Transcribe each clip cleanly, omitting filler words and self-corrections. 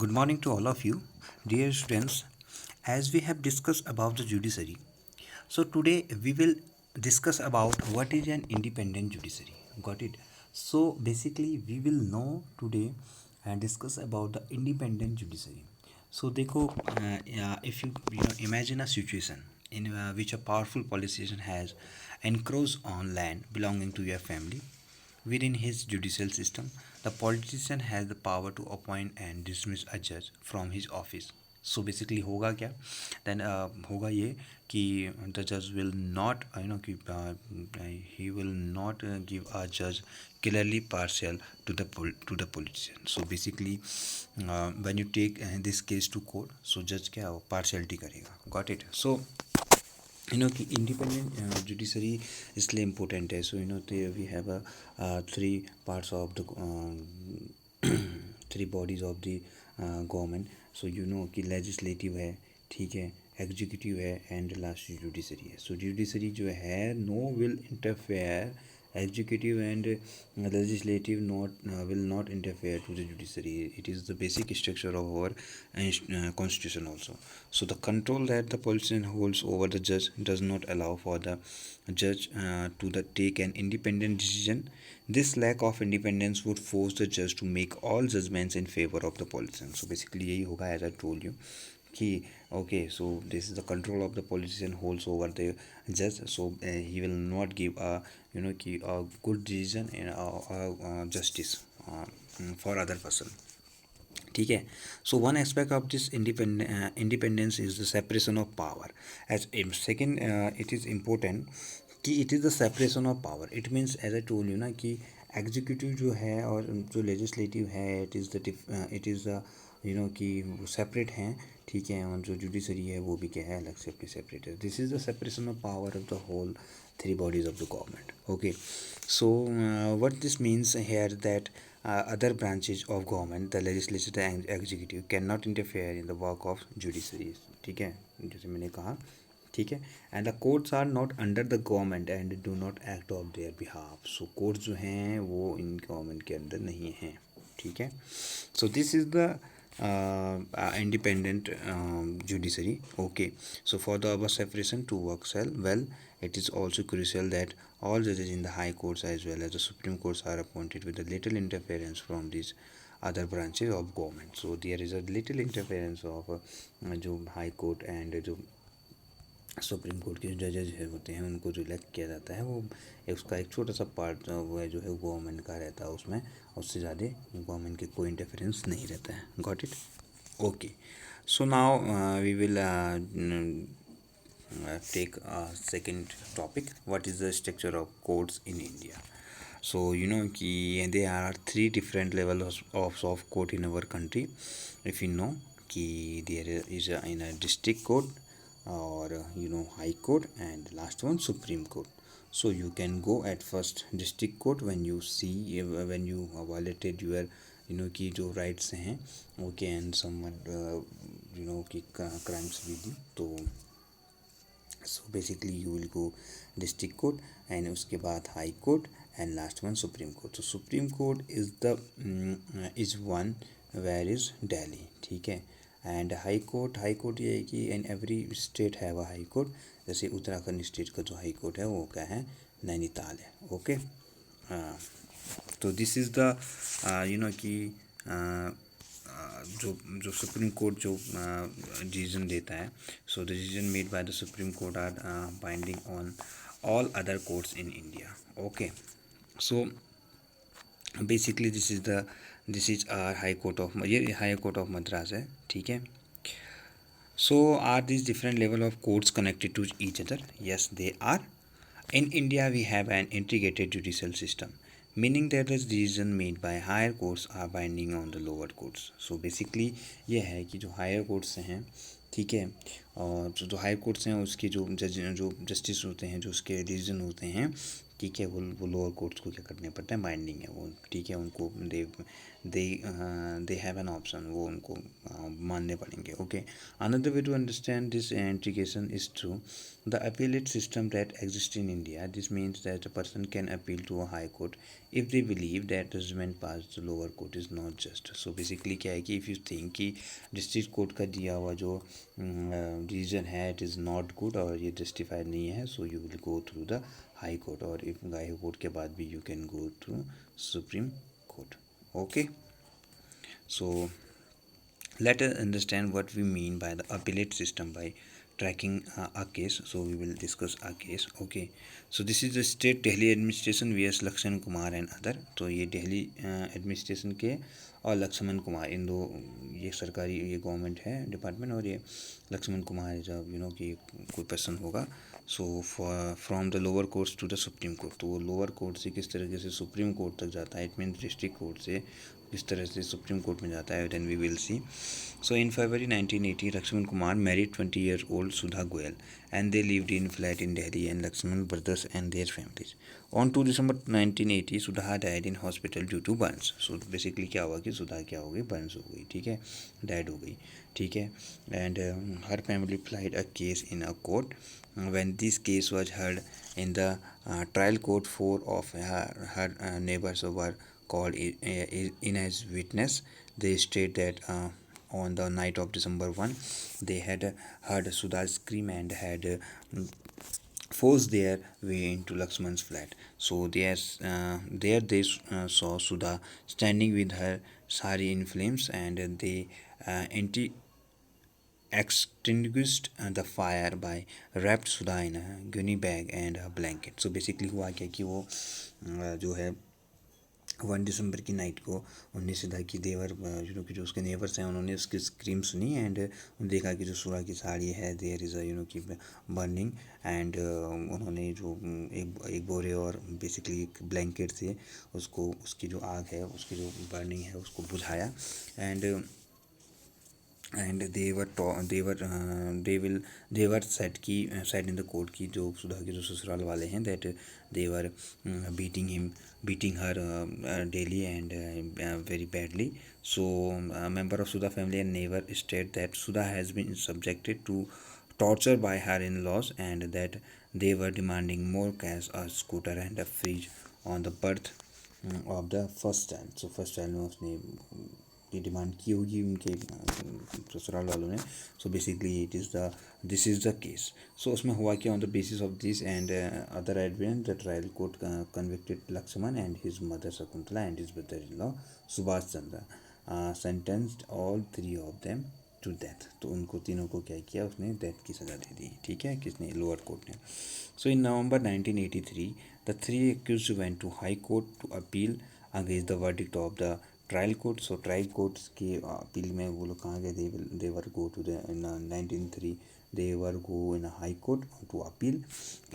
Good morning to all of you, dear students. As we have discussed about the judiciary, so today we will discuss about what is an independent judiciary. Got it? So basically, we will know today and discuss about the independent judiciary. So देखो, if you imagine a situation in which a powerful politician has encroached on land belonging to your family. Within his judicial system, the politician has the power to appoint and dismiss a judge from his office. So basically होगा क्या? Then होगा ये कि the judge will not he will not give a judge clearly partial to the politician. So basically when you take this case to court, so judge क्या partiality करेगा. Got it? So कि independent judiciary इसलिए important है. So we have three parts of the three bodies of the government. So कि legislative है, ठीक है, executive है एंड लास्ट जुडिशरी है. सो जुडिशरी जो है no will interfere executive and legislative not will not interfere to the judiciary. It is the basic structure of our constitution also. So the control that the politician holds over the judge does not allow for the judge to take an independent decision. This lack of independence would force the judge to make all judgments in favor of the politician. So basically यही होगा, as I told you कि okay, so this is the control of the politician holds over the judge. So he will not give a कि a good decision and justice for other person. ठीक है. So one aspect of this independence is the separation of power. As second, it is important कि it is the separation of power. It means as I told you ना कि executive जो है और जो legislative है इट इज़ द कि वो सेपरेट हैं, ठीक है, और जो जुडिशरी है वो भी क्या है, अलग से अपनी सेपरेट है. This is the separation of power of the whole three bodies of the government. Okay, so what this means here that other branches of government, the legislature and executive, cannot interfere in the work of judiciary. ठीक है, जैसे मैंने कहा, ठीक है. And the courts are not under the government and do not act of their behalf. So courts जो हैं वो इन गवर्नमेंट के अंदर नहीं हैं, ठीक है. So this is the independent judiciary. Okay, so for the above separation to work well, it is also crucial that all judges in the high courts as well as the supreme courts are appointed with a little interference from these other branches of government. So there is a little interference of जो high court and जो supreme court के जो जजेज होते हैं उनको जो elect किया जाता है वो उसका एक छोटा सा पार्ट वो है जो है गवर्नमेंट का रहता है, उसमें उससे ज़्यादा गवर्नमेंट के कोई इंटरफेरेंस नहीं रहता है. Got it? Okay, so now we will take a second topic. What is the structure of courts in India? So कि there are three different levels of court in our country. If you know कि there is in a district court or high court and last one supreme court. So you can go at first district court when you see when you violated your कि जो rights हैं okay and someone कि crimes भी दी तो so basically you will go district court and उसके बाद high court and last one supreme court. So supreme court is the is one where is Delhi, ठीक है. एंड हाई कोर्ट ये है कि इन एवरी स्टेट है वो high court. जैसे उत्तराखंड स्टेट का जो हाई कोर्ट है वो क्या है, नैनीताल है. ओके, तो दिस इज़ द कि जो सुप्रीम कोर्ट जो डिसीजन देता है. So the decision made by the supreme court are binding on all other courts in India. Okay, so basically this is our high court of, ये high court of Madras है, ठीक है. So are this different level of courts connected to each other? Yes they are. In India, we have an integrated judicial system, meaning that the decisions made by higher courts are binding on the lower courts. So basically ये है कि जो higher courts हैं, ठीक है, और जो higher courts हैं उसके जो जस्टिस होते हैं, जो उसके डिसीजन होते हैं ठीक है। वो लोअर कोर्ट्स को क्या करने पड़ता है, बाइंडिंग है वो, ठीक है। उनको दे हैव एन ऑप्शन, वो उनको मानने पड़ेंगे। Okay, another way to understand this integration is through the appellate system that exist in India. This means that a person can appeal to a high court if they believe that the judgment passed the lower court is not just. So basically क्या है कि if you think कि district court का दिया हुआ जो decision है it is not good और ये जस्टिफाइड नहीं है, so you will go through the high court, और इफ हाई कोर्ट के बाद भी you can go through supreme court. Okay, so let us understand what we mean by the appellate system by tracking a case. So we will discuss a case. Okay, so this is the state Delhi administration vs Lakshman Kumar and other. तो ये Delhi administration के और लक्ष्मण कुमार, इन दो, ये सरकारी, ये government है department, और ये लक्ष्मण कुमार जब कि कोई पर्सन होगा. So from the lower courts to the supreme court. तो वो लोअर कोर्ट से किस तरीके से सुप्रीम कोर्ट तक जाता है, इट मीन्स डिस्ट्रिक्ट कोर्ट से किस तरह से सुप्रीम कोर्ट में जाता है, then we will see. So in February 1980, Lakshman Kumar married 20-year-old Sudha Goyal, and they lived in flat in Delhi and Lakshman brothers and their families. On 2 December 1980, Sudha died in hospital due to burns. So basically क्या हुआ कि सुधा क्या हो गई, burns हो गई, ठीक है, dead हो गई, ठीक है. And her family filed a case in a court. When this case was heard in the trial court, 4 of her neighbors were called in as witness. They state that on the night of December 1, they had heard Sudha scream and had forced their way into Lakshman's flat. So there they saw Sudha standing with her sari in flames, and they anti extinguished the fire by wrapped Sudha in a gunny bag and a blanket. So basically हुआ क्या कि वो जो है 1 दिसंबर की night को उन्होंने सीधा कि देवर कि जो उसके नेबर्स हैं उन्होंने उसकी स्क्रीम सुनी, एंड देखा कि जो सूरा की साड़ी है देयर इज़ अ कि बर्निंग, एंड उन्होंने जो एक बोरे और बेसिकली एक ब्लैंकेट से उसको, उसकी जो आग है, उसकी जो बर्निंग है उसको बुझाया. And they were set in the court की जो सुधा के जो ससुराल वाले हैं, that they were beating her daily and very badly. So a member of Sudha family and neighbor state that Sudha has been subjected to torture by her in-laws, and that they were demanding more cash, a scooter and a fridge on the birth of the first child. So first child में उसने ये demand की होगी उनके ससुराल वालों ने. So basically this is the case. So उसमें हुआ क्या, on the basis of this and other evidence the trial court convicted Lakshman and his mother Shakuntala and his brother in law Subhash Chandra, sentenced all 3 of them to death. तो उनको तीनों को क्या किया, उसने डेथ की सज़ा दे दी, ठीक है, किसने, लोअर कोर्ट ने. सो इन नवंबर 1983 the 3 accused went to high court to appeal against the verdict of the trial court. So trial courts की अपील में वो लोग कहाँ गए, they were go to the in 1903 they were go in a high court to appeal,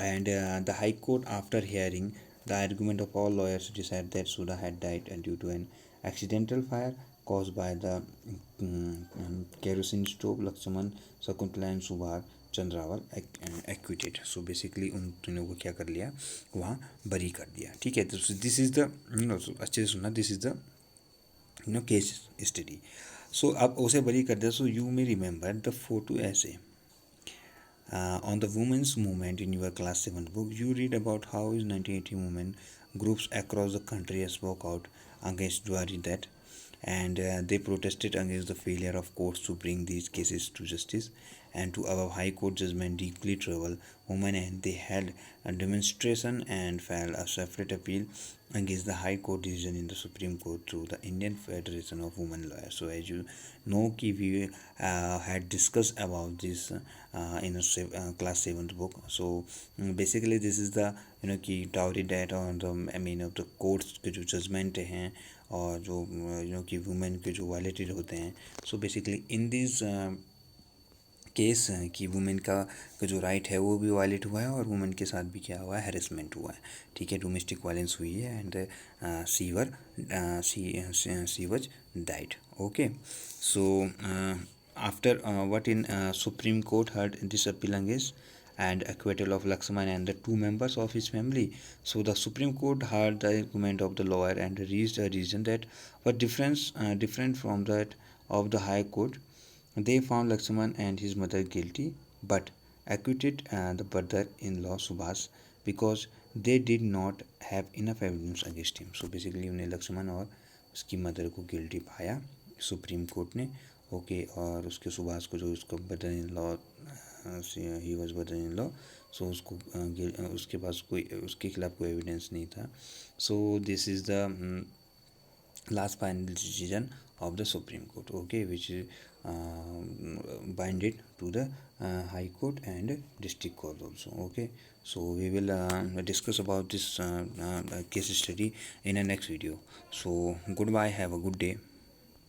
and the high court, after hearing the argument of all lawyers, decided that Sudha had died due to an accidental fire caused by the kerosene stove. Lakshman, Shakuntala and Subhash Chandra were acquitted. So basically उन तीनों को क्या कर लिया, वहाँ बरी कर दिया, ठीक है. दिस इज़ द अच्छे से सुनना, this is the case study. So अब उसे बरी कर दिया. So you may remember the photo ऐसे on the women's movement in your class 7 book. You read about how is 1980 women groups across the country spoke out against Jwari death, and they protested against the failure of courts to bring these cases to justice, and to our high court judgment deeply troubled women, and they held a demonstration and filed a separate appeal against the high court decision in the Supreme Court through the Indian Federation of Women Lawyers. So as you know कि we had discussed about this in a class 7th book. So basically this is the कि dowry debt और of the courts के जो judgment हैं और जो कि women के जो violated होते हैं. So basically in this case कि वुमेन का जो राइट है वो भी वायलेट हुआ है, और वुमेन के साथ भी क्या हुआ है, हैरेसमेंट हुआ है, ठीक है, डोमेस्टिक वायलेंस हुई है, and she was died. Okay, so after what in Supreme Court heard this appeal against and acquittal of Lakshman and the two members of his family. So the Supreme Court heard the argument of the lawyer and reached a reason that was different from that of the High Court. They found Lakshman and his mother guilty, but acquitted the brother-in-law Subhas because they did not have enough evidence against him. So basically उन्हें लक्ष्मण और उसकी mother को guilty पाया supreme court ने. Okay, और उसके सुभाष को जो उसका brother in law, he was brother in law, so उसको उसके पास कोई उसके खिलाफ कोई एविडेंस नहीं था. So this is the last final decision of the Supreme Court, okay, which is binded to the High Court and District Court also. Okay, so we will discuss about this case study in a next video. So goodbye, have a good day.